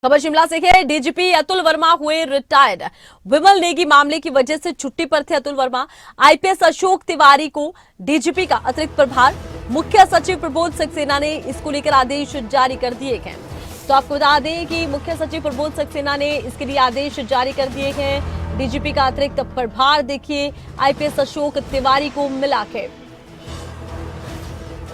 खबर शिमला से है। डीजीपी अतुल वर्मा हुए रिटायर्ड। विमल नेगी मामले की वजह से छुट्टी पर थे अतुल वर्मा। आईपीएस अशोक तिवारी को डीजीपी का अतिरिक्त प्रभार। मुख्य सचिव प्रबोध सक्सेना ने इसको लेकर आदेश जारी कर दिए हैं। तो आपको बता दें कि मुख्य सचिव प्रबोध सक्सेना ने इसके लिए आदेश जारी कर दिए हैं। डीजीपी का अतिरिक्त प्रभार देखिए आईपीएस अशोक तिवारी को मिला के।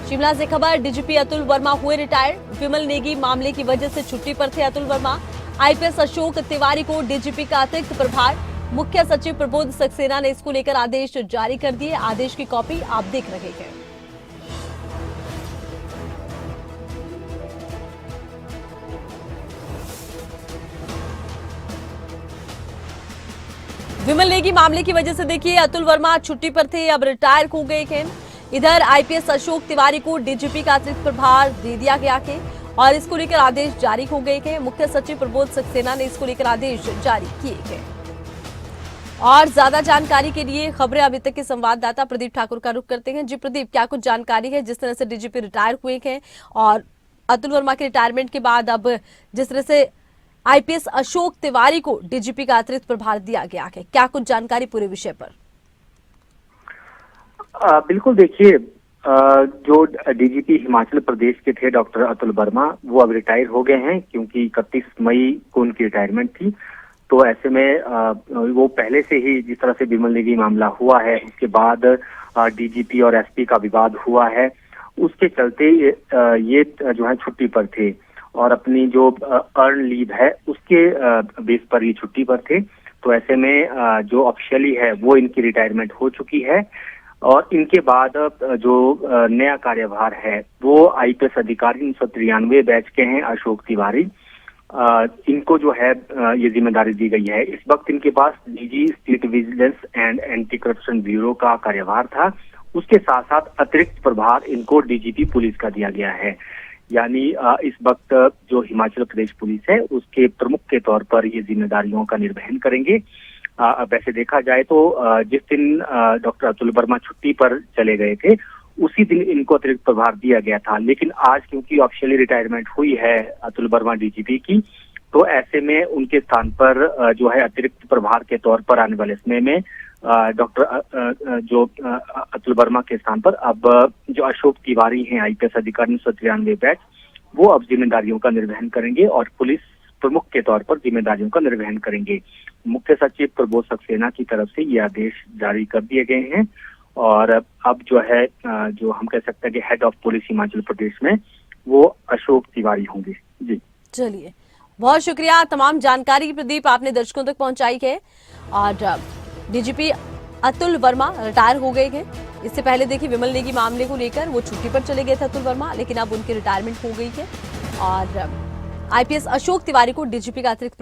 शिमला से खबर। डीजीपी अतुल वर्मा हुए रिटायर। विमल नेगी मामले की वजह से छुट्टी पर थे अतुल वर्मा। आईपीएस अशोक तिवारी को डीजीपी का अतिरिक्त प्रभार। मुख्य सचिव प्रबोध सक्सेना ने इसको लेकर आदेश जारी कर दिए। आदेश की कॉपी आप देख रहे हैं। विमल नेगी मामले की वजह से देखिए अतुल वर्मा छुट्टी पर थे, अब रिटायर हो गए हैं। इधर आईपीएस अशोक तिवारी को डीजीपी का अतिरिक्त प्रभार दे दिया गया है और इसको लेकर आदेश जारी हो गए हैं। मुख्य सचिव प्रबोध सक्सेना ने इसको लेकर आदेश जारी किए हैं। और ज्यादा जानकारी के लिए खबरें अभी तक के संवाददाता प्रदीप ठाकुर का रुख करते हैं। जी प्रदीप, क्या कुछ जानकारी है जिस तरह से डीजीपी रिटायर हुए हैं और अतुल वर्मा के रिटायरमेंट के बाद अब जिस तरह से आईपीएस अशोक तिवारी को डीजीपी का अतिरिक्त प्रभार दिया गया है, क्या कुछ जानकारी पूरे विषय पर? बिल्कुल, देखिए, जो डीजीपी हिमाचल प्रदेश के थे डॉक्टर अतुल वर्मा, वो अब रिटायर हो गए हैं क्योंकि 31 मई को उनकी रिटायरमेंट थी। तो ऐसे में वो पहले से ही जिस तरह से विमल नेगी मामला हुआ है, उसके बाद डीजीपी और एसपी का विवाद हुआ है, उसके चलते ये जो है छुट्टी पर थे और अपनी जो अर्न लीव है उसके बेस पर ये छुट्टी पर थे। तो ऐसे में जो ऑफिशियली है वो इनकी रिटायरमेंट हो चुकी है और इनके बाद जो नया कार्यभार है वो आईपीएस अधिकारी 993 बैच के हैं अशोक तिवारी। इनको जो है ये जिम्मेदारी दी गई है। इस वक्त इनके पास DG state vigilance and anti corruption bureau का कार्यभार था। उसके साथ साथ अतिरिक्त प्रभार इनको डीजीपी पुलिस का दिया गया है। यानी इस वक्त जो हिमाचल प्रदेश पुलिस है उसके प्रमुख के तौर पर ये जिम्मेदारियों का निर्वहन करेंगे। वैसे देखा जाए तो जिस दिन डॉक्टर अतुल वर्मा छुट्टी पर चले गए थे उसी दिन इनको अतिरिक्त प्रभार दिया गया था, लेकिन आज क्योंकि ऑफिशियली रिटायरमेंट हुई है अतुल वर्मा डीजीपी की, तो ऐसे में उनके स्थान पर जो है अतिरिक्त प्रभार के तौर पर आने वाले समय में डॉक्टर जो अतुल वर्मा के स्थान पर अब जो अशोक तिवारी हैं आईपीएस अधिकारी 993 बैच, वो अब जिम्मेदारियों का निर्वहन करेंगे और पुलिस प्रमुख के तौर पर जिम्मेदारियों का निर्वहन करेंगे। मुख्य सचिव प्रबोध सक्सेना की तरफ से ये आदेश जारी कर दिए गए हैं और अब जो है जो हम कह सकते हैं कि head of police Himachal Pradesh में वो अशोक तिवारी होंगे। जी चलिए, बहुत शुक्रिया। तमाम जानकारी प्रदीप आपने दर्शकों तक पहुंचाई है। और डीजीपी अतुल वर्मा रिटायर हो गए हैं। इससे पहले देखिए विमल नेगी मामले को लेकर वो छुट्टी पर चले गए थे अतुल वर्मा, लेकिन अब उनकी रिटायरमेंट हो गई है और आईपीएस अशोक तिवारी को डीजीपी का अतिरिक्त